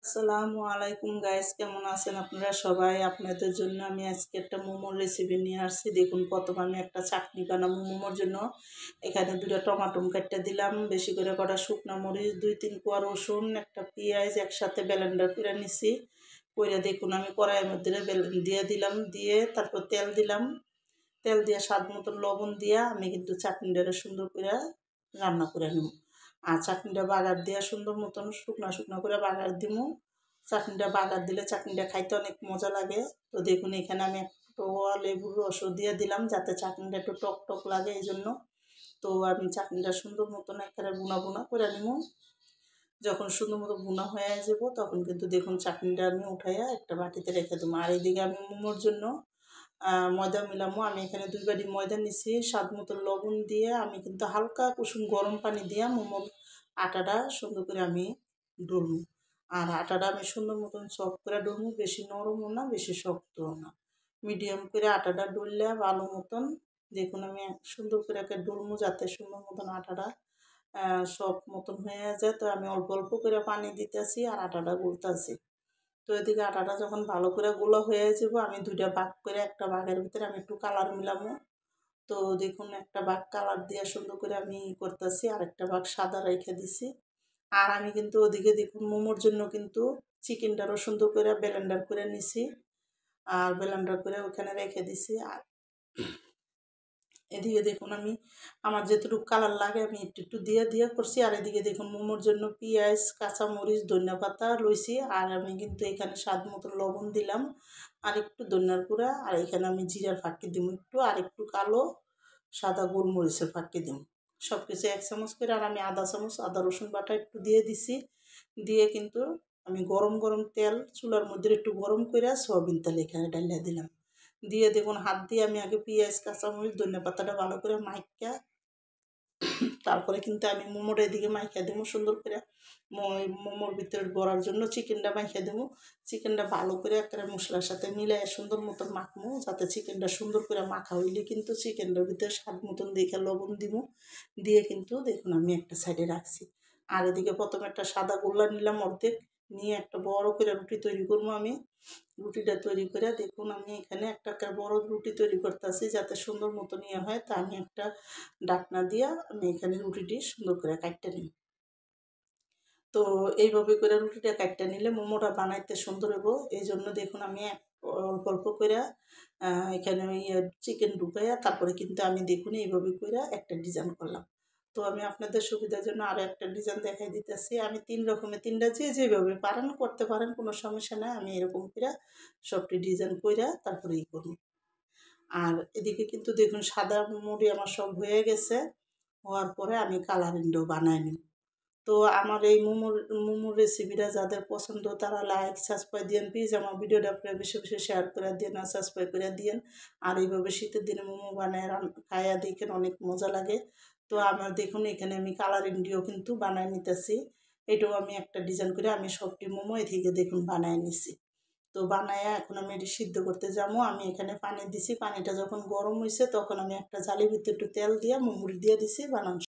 আসসালামু আলাইকুম গাইস, কেমন আছেন আপনারা সবাই? আপনাদের জন্য আমি আজকে একটা মোমোর রেসিপি নিয়ে আসছি। দেখুন, প্রথমে আমি একটা চাটনি বানাবো মোমোর জন্য। এখানে দুটো টমাটো কেটে দিলাম, বেশি করে কটা শুকনো মরিচ, 2-3 কোয়া রসুন, একটা পেঁয়াজ একসাথে ব্লেন্ডার করে নিছি। করে দেখুন আমি কড়াইয়ের মধ্যে দিয়ে দিলাম, দিয়ে তারপর তেল দিলাম। তেল দিয়ে স্বাদ মতন লবণ দিয়া আমি কিন্তু চাটনিটা সুন্দর করে রান্না করে নেব। আর চাটনিটা বাগার দিয়ে সুন্দর মতন শুকনো শুকনো করে বাগার দিব। চাটনিটা বাগার দিলে চাটনিটা খাইতে অনেক মজা লাগে। তো দেখুন এখানে আমি একটু লেবুর রসও দিয়ে দিলাম যাতে চাটনিটা একটু টক টক লাগে, এই জন্য। তো আমি চাটনিটা সুন্দর মতন একেবারে বুনা বুনা করে নিব। যখন সুন্দর মতো বুনা হয়ে যাব তখন কিন্তু দেখুন চাটনিটা আমি উঠাইয়া একটা বাটিতে রেখে দেবো। আর এইদিকে আমি মোমোর জন্য ময়দা মিলামো। আমি এখানে 2 বাটি ময়দা নিছি। স্বাদ মতো লবণ দিয়ে আমি কিন্তু হালকা কুসুম গরম পানি দিয়ে মোমোর আটাটা সুন্দর করে আমি ডলবো। আর আটাটা আমি সুন্দর মতন সফট করে ডলবো, বেশি নরমও না বেশি শক্তও না, মিডিয়াম করে আটাটা ডললে ভালো মতন। দেখুন আমি সুন্দর করে একটা ডলবো যাতে সুন্দর মতন আটাটা সব মতন হয়ে যায়। তো আমি অল্প অল্প করে পানি দিতেছি আর আটাটা গুলতেছি। তো এদিকে আটাটা যখন ভালো করে গুঁড়ো হয়ে যাব, আমি 2টা ভাগ করে একটা ভাগের ভিতরে আমি একটু কালার মিলাবো। তো দেখুন একটা ভাগ কালার দিয়ে সুন্দর করে আমি করতেছি, আর একটা ভাগ সাদা রেখে দিছি। আর আমি কিন্তু ওদিকে দেখুন মোমোর জন্য কিন্তু চিকেনটারও সুন্দর করে ব্লেন্ডার করে নিছি, আর ব্লেন্ডার করে ওখানে রেখে দিছি। আর এদিকে দেখুন আমি আমার যেটুকু কালার লাগে আমি একটু একটু দিয়ে দিয়ে করছি। আর এদিকে দেখুন মোমোর জন্য পেঁয়াজ, কাঁচামরিচ, ধনিয়া পাতা লইছি। আর আমি কিন্তু এখানে স্বাদ মতো লবণ দিলাম, আর একটু ধনিয়ার গুঁড়া, আর এখানে আমি জিরার ফাঁকি দিব একটু, আর একটু কালো সাদা গোলমরিচের ফাঁকি দিব। সব কিছু 1 চামচ করে, আর আমি আধা চামচ আদা রসুন বাটা একটু দিয়ে দিছি। দিয়ে কিন্তু আমি গরম গরম তেল চুলার মধ্যে একটু গরম করে সয়াবিন তেল এখানে ডালিয়ে দিলাম। দিয়ে দেখুন হাত দিয়ে আমি আগে পেঁয়াজ, কাঁচামরিচ, ধনিয়া পাতাটা ভালো করে মাইকা, তারপরে কিন্তু আমি মোমোটা এদিকে মাইখা দেবো সুন্দর করে। মোমোর ভিতরে ভরার জন্য চিকেনটা মাইখা দেবো। চিকেনটা ভালো করে একটা মশলার সাথে মিলাই সুন্দর মতন মাখবো, যাতে চিকেনটা সুন্দর করে মাখা হইলে কিন্তু চিকেনটার ভিতরে স্বাদ মতন দেখে লবণ দিব। দিয়ে কিন্তু দেখুন আমি একটা সাইডে রাখছি। আর এদিকে প্রথমে একটা সাদা গোল্লা নিলাম অর্ধেক, নিয়ে একটা বড় করে রুটি তৈরি করবো আমি। রুটিটা তৈরি করে দেখুন আমি এখানে একটা বড় রুটি তৈরি করতেছি যাতে সুন্দর মতন ইয়ে হয়। তা আমি একটা ডাকনা দিয়া আমি এখানে রুটিটি সুন্দর করে কাটতে নিই। তো এইভাবে করে রুটিটা কাটতে নিলে মোমোটা বানাইতে সুন্দর হবো। এই জন্য দেখুন আমি অল্প অল্প করে এখানে ওই চিকেন ঢুকাইয়া তারপরে কিন্তু আমি দেখুন এইভাবে করে একটা ডিজাইন করলাম। তো আমি আপনাদের সুবিধার জন্য আরও একটা ডিজাইন দেখাই দিতেছি। আমি 3 রকমের 3টা যেভাবে পারেন করতে পারেন, কোনো সমস্যা নাই। আমি এরকম করে সবটি ডিজাইন কইরা তারপরে করব। আর এদিকে কিন্তু দেখুন সাদা মুড়ি আমার সব হয়ে গেছে। হওয়ার পরে আমি কালারিংটাও বানাই নিই। তো আমার এই মোমোর রেসিপিটা যাদের পছন্দ তারা লাইক সাবস্ক্রাইব দিয়েন প্লিজ। আমার ভিডিওটা আপনারা বেশি বেশি শেয়ার করে দিন আর সাবস্ক্রাইব করে দিন। আর এইভাবে শীতের দিনে মোমো বানায় খাইয়া দেখেন অনেক মজা লাগে। তো আমার দেখুন এখানে আমি কালারিং দিয়েও কিন্তু বানায় নিতেছি। এটাও আমি একটা ডিজাইন করে আমি সবটি মোমো থেকে দেখুন বানায় নিছি। তো বানায়া এখন আমি এটি সিদ্ধ করতে যাবো। আমি এখানে পানি দিছি, পানিটা যখন গরম হয়েছে তখন আমি একটা জালির ভিতরে একটু তেল দিয়ে মুড়ি দিয়ে দিছি বানানো।